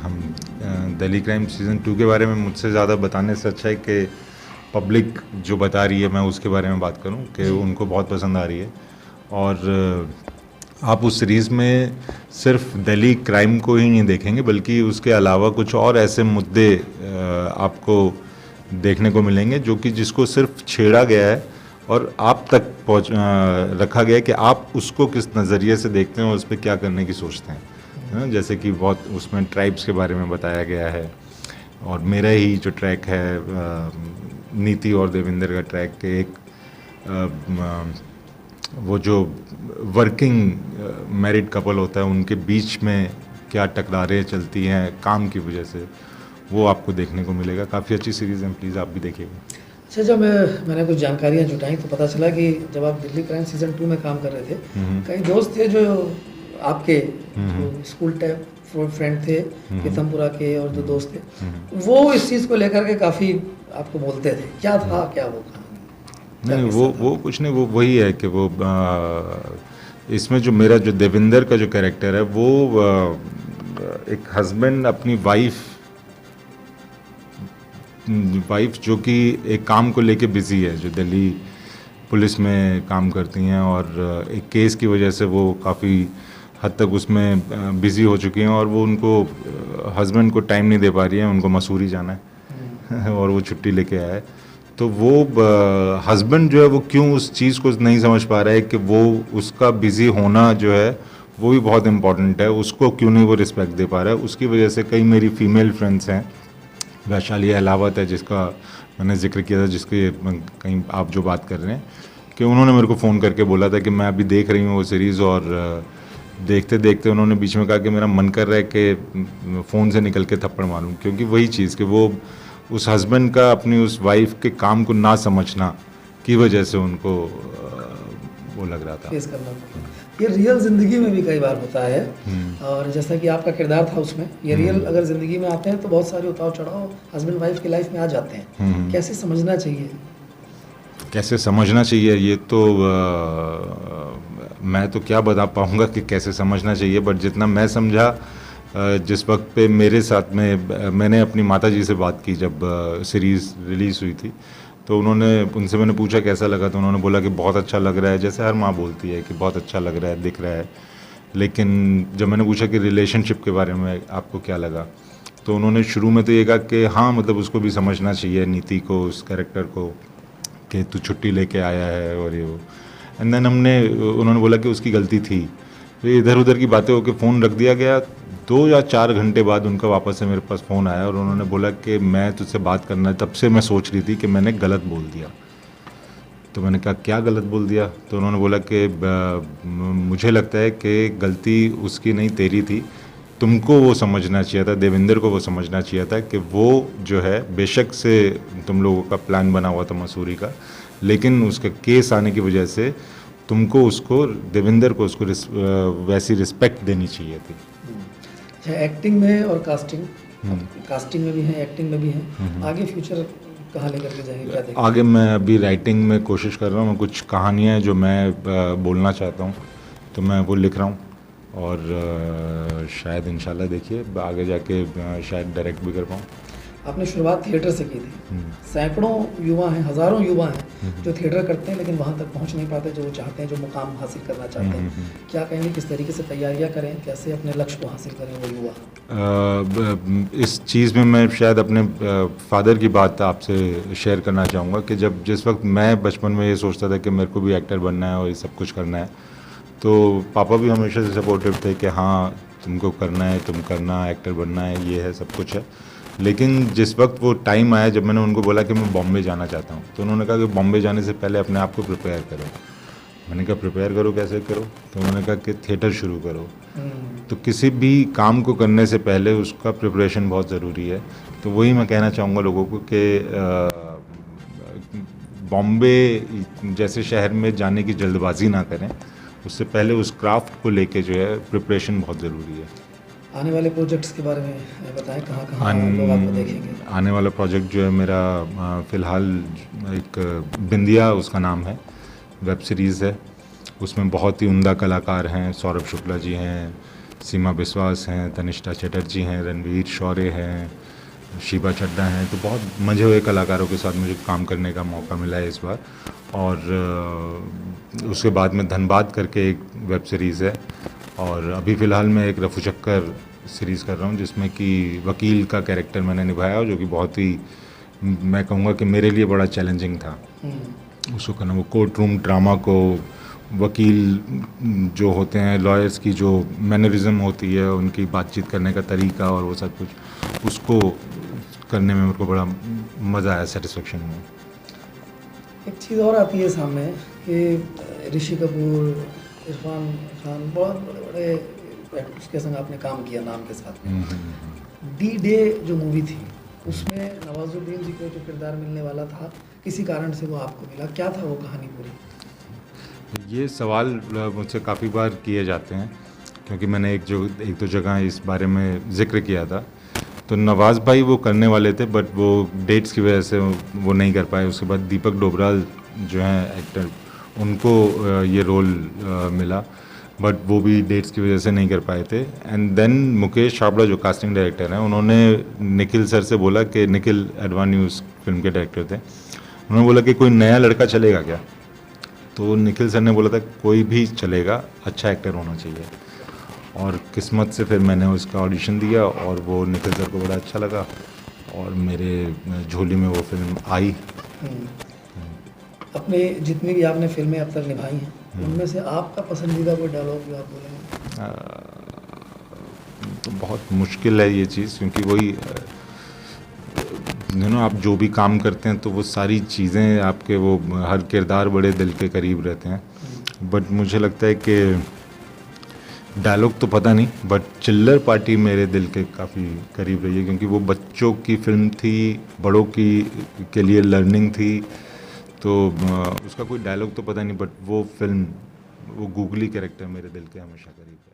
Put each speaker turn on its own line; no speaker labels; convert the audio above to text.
हम Delhi crime season 2 के बारे में मुझसे ज़्यादा बताने से अच्छा है कि पब्लिक जो बता रही है मैं उसके बारे में बात करूं कि उनको बहुत पसंद आ रही है। और आप उस सीरीज़ में सिर्फ दिल्ली क्राइम को ही नहीं देखेंगे बल्कि उसके अलावा कुछ और ऐसे मुद्दे आपको देखने को मिलेंगे जो कि जिसको सिर्फ छेड़ा गया है और आप तक रखा गया है कि आप उसको किस नज़रिए से देखते हैं और उस पर क्या करने की सोचते हैं, है ना। जैसे कि बहुत उसमें ट्राइब्स के बारे में बताया गया है। और मेरा ही जो ट्रैक है नीति और देवेंद्र का ट्रैक के एक वो जो वर्किंग मैरिड कपल होता है उनके बीच में क्या टकरारें चलती हैं काम की वजह से, वो आपको देखने को मिलेगा। काफ़ी अच्छी सीरीज़ है, प्लीज़ आप भी देखिएगा।
अच्छा, जब मैंने कुछ जानकारियाँ जुटाई तो पता चला कि जब आप दिल्ली क्राइम सीज़न 2 में काम कर रहे थे, कई दोस्त थे जो आपके जो स्कूल टाइप फ्रेंड थे पीतमपुरा के, और जो दोस्त थे वो इस चीज़ को लेकर के काफ़ी आपको बोलते थे। क्या था, क्या वो कहानी?
नहीं, वो कुछ नहीं, वो वही है कि वो इसमें जो मेरा जो देवेंद्र का जो कैरेक्टर है वो एक हस्बैंड अपनी वाइफ जो कि एक काम को लेके बिजी है, जो दिल्ली पुलिस में काम करती हैं, और एक केस की वजह से वो काफ़ी हद तक उसमें बिज़ी हो चुकी हैं और वो उनको हस्बैंड को टाइम नहीं दे पा रही है, उनको मसूरी जाना है और वो छुट्टी लेके आया है। तो वो हस्बैंड जो है वो क्यों उस चीज़ को नहीं समझ पा रहा है कि वो उसका बिज़ी होना जो है वो भी बहुत इम्पॉर्टेंट है, उसको क्यों नहीं वो रिस्पेक्ट दे पा रहा है। उसकी वजह से कई मेरी फीमेल फ्रेंड्स हैं, वैशाली अहलावत है जिसका मैंने जिक्र किया था, जिसके कहीं आप जो बात कर रहे हैं, कि उन्होंने मेरे को फ़ोन करके बोला था कि मैं अभी देख रही हूँ वो सीरीज़, और देखते देखते उन्होंने बीच में कहा कि मेरा मन कर रहा है कि फ़ोन से निकल के थप्पड़ मारूं, क्योंकि वही चीज़ कि वो उस हस्बैंड का अपनी उस वाइफ के काम को ना समझना की वजह से उनको वो लग रहा था।
फेस करना पड़ा। ये रियल ज़िंदगी में भी कई बार होता है, और जैसा कि आपका किरदार था उसमें, ये रियल अगर ज़िंदगी में आते हैं तो बहुत सारे उतार चढ़ाव हस्बैंड वाइफ की लाइफ में आ जाते हैं। कैसे समझना चाहिए?
कैसे समझना चाहिए ये तो मैं तो क्या बता पाऊँगा कि कैसे समझना चाहिए, बट जितना मैं समझा जिस वक्त पे मेरे साथ में मैंने अपनी माताजी से बात की जब सीरीज़ रिलीज़ हुई थी, तो उनसे मैंने पूछा कैसा लगा, तो उन्होंने बोला कि बहुत अच्छा लग रहा है, जैसे हर माँ बोलती है कि बहुत अच्छा लग रहा है, दिख रहा है। लेकिन जब मैंने पूछा कि रिलेशनशिप के बारे में आपको क्या लगा, तो उन्होंने शुरू में तो ये कहा कि हाँ, मतलब उसको भी समझना चाहिए, नीति को, उस कैरेक्टर को, कि तू छुट्टी लेके आया है और ये वो। एंड देन उन्होंने बोला कि उसकी गलती थी। तो इधर उधर की बातें होकर फ़ोन रख दिया गया। 2 या 4 घंटे बाद उनका वापस से मेरे पास फ़ोन आया और उन्होंने बोला कि मैं तुझसे बात करना है, तब से मैं सोच रही थी कि मैंने गलत बोल दिया। तो मैंने कहा क्या गलत बोल दिया? तो उन्होंने बोला कि मुझे लगता है कि गलती उसकी नहीं तेरी थी, तुमको वो समझना चाहिए था, देवेंद्र को वो समझना चाहिए था कि वो जो है बेशक से तुम लोगों का प्लान बना हुआ था मसूरी का, लेकिन उसका केस आने की वजह से तुमको उसको, देवेंद्र को उसको वैसी रिस्पेक्ट देनी चाहिए थी।
अच्छा, एक्टिंग में और कास्टिंग में भी है, एक्टिंग में भी है, आगे फ्यूचर कहाँ लेकर के जाएंगे, क्या देखते हैं?
आगे मैं अभी राइटिंग में कोशिश कर रहा हूँ, कुछ कहानियाँ जो मैं बोलना चाहता हूँ तो मैं वो लिख रहा हूँ, और शायद इंशाल्लाह देखिए आगे जाके शायद डायरेक्ट भी कर पाऊँ।
आपने शुरुआत थिएटर से की थी, सैकड़ों युवा हैं, हज़ारों युवा हैं जो थिएटर करते हैं लेकिन वहाँ तक पहुँच नहीं पाते जो वो चाहते हैं, जो मुकाम हासिल करना चाहते हैं। क्या कहेंगे, किस तरीके से तैयारियाँ करें, कैसे अपने लक्ष्य को हासिल करें वो युवा?
इस चीज़ में मैं शायद अपने फादर की बात आपसे शेयर करना चाहूँगा कि जिस वक्त मैं बचपन में ये सोचता था कि मेरे को भी एक्टर बनना है और ये सब कुछ करना है, तो पापा भी हमेशा से सपोर्टिव थे कि हाँ तुमको करना है, तुम करना, एक्टर बनना है, ये है, सब कुछ है। लेकिन जिस वक्त वो टाइम आया जब मैंने उनको बोला कि मैं बॉम्बे जाना चाहता हूँ, तो उन्होंने कहा कि बॉम्बे जाने से पहले अपने आप को प्रिपेयर करो। मैंने कहा प्रिपेयर करो, कैसे करो? तो उन्होंने कहा कि थिएटर शुरू करो। तो किसी भी काम को करने से पहले उसका प्रिपरेशन बहुत ज़रूरी है। तो वही मैं कहना चाहूँगा लोगों को कि बॉम्बे जैसे शहर में जाने की जल्दबाजी ना करें, उससे पहले उस क्राफ्ट को लेके जो है प्रिपरेशन बहुत ज़रूरी है।
आने वाले प्रोजेक्ट्स के बारे में बताएं, कहाँ कहाँ लोग आपको देखेंगे?
आने वाला प्रोजेक्ट जो है मेरा फ़िलहाल एक बिंदिया उसका नाम है, वेब सीरीज़ है। उसमें बहुत ही उम्दा कलाकार हैं, सौरभ शुक्ला जी हैं, सीमा बिस्वास हैं, तनिष्ठा चटर्जी हैं, रणवीर शौर्य हैं, शीबा चड्ढा हैं। तो बहुत मजे हुए कलाकारों के साथ मुझे काम करने का मौका मिला है इस बार। और उसके बाद में धनबाद करके एक वेब सीरीज़ है, और अभी फ़िलहाल मैं एक रफू चक्कर सीरीज़ कर रहा हूँ जिसमें कि वकील का कैरेक्टर मैंने निभाया, जो कि बहुत ही, मैं कहूँगा कि मेरे लिए बड़ा चैलेंजिंग था उसको करना। वो कोर्ट रूम ड्रामा को, वकील जो होते हैं, लॉयर्स की जो मैनरिज्म होती है, उनकी बातचीत करने का तरीका और वो सब कुछ, उसको करने में मेरे को बड़ा मज़ा आया, सेटिस्फेक्शन में।
एक चीज़ और आती है सामने कि ऋषि कपूर, इरफान खान, बहुत बड़े बड़े उसके संग आपने काम किया नाम के साथ में। डी डे जो मूवी थी उसमें नवाजुद्दीन जी को जो किरदार मिलने वाला था, किसी कारण से वो आपको मिला, क्या था वो कहानी पूरी?
ये सवाल मुझसे काफ़ी बार किए जाते हैं, क्योंकि मैंने एक दो जगह इस बारे में ज़िक्र किया था। तो नवाज़ भाई वो करने वाले थे, बट वो डेट्स की वजह से वो नहीं कर पाए। उसके बाद दीपक डोबराल जो हैं एक्टर, उनको ये रोल मिला, बट वो भी डेट्स की वजह से नहीं कर पाए थे। एंड देन मुकेश छाबड़ा जो कास्टिंग डायरेक्टर हैं, उन्होंने निखिल सर से बोला कि निखिल एडवान न्यूज़ फिल्म के डायरेक्टर थे, उन्होंने बोला कि कोई नया लड़का चलेगा क्या? तो निखिल सर ने बोला था कोई भी चलेगा, अच्छा एक्टर होना चाहिए। और किस्मत से फिर मैंने उसका ऑडिशन दिया, और वो निखिल सर को बड़ा अच्छा लगा, और मेरे झोली में वो फिल्म आई।
अपने जितनी भी आपने फिल्में अब तक निभाई हैं, उनमें से आपका पसंदीदा कोई डायलॉग जो आप बोलेंगे?
तो बहुत मुश्किल है ये चीज़, क्योंकि वही आप जो भी काम करते हैं तो वो सारी चीज़ें आपके, वो हर किरदार बड़े दिल के करीब रहते हैं। बट मुझे लगता है कि डायलॉग तो पता नहीं, बट चिल्लर पार्टी मेरे दिल के काफ़ी करीब रही है, क्योंकि वो बच्चों की फिल्म थी, बड़ों की के लिए लर्निंग थी। तो उसका कोई डायलॉग तो पता नहीं, बट वो फिल्म, वो गूगली कैरेक्टर मेरे दिल के हमेशा करीब है।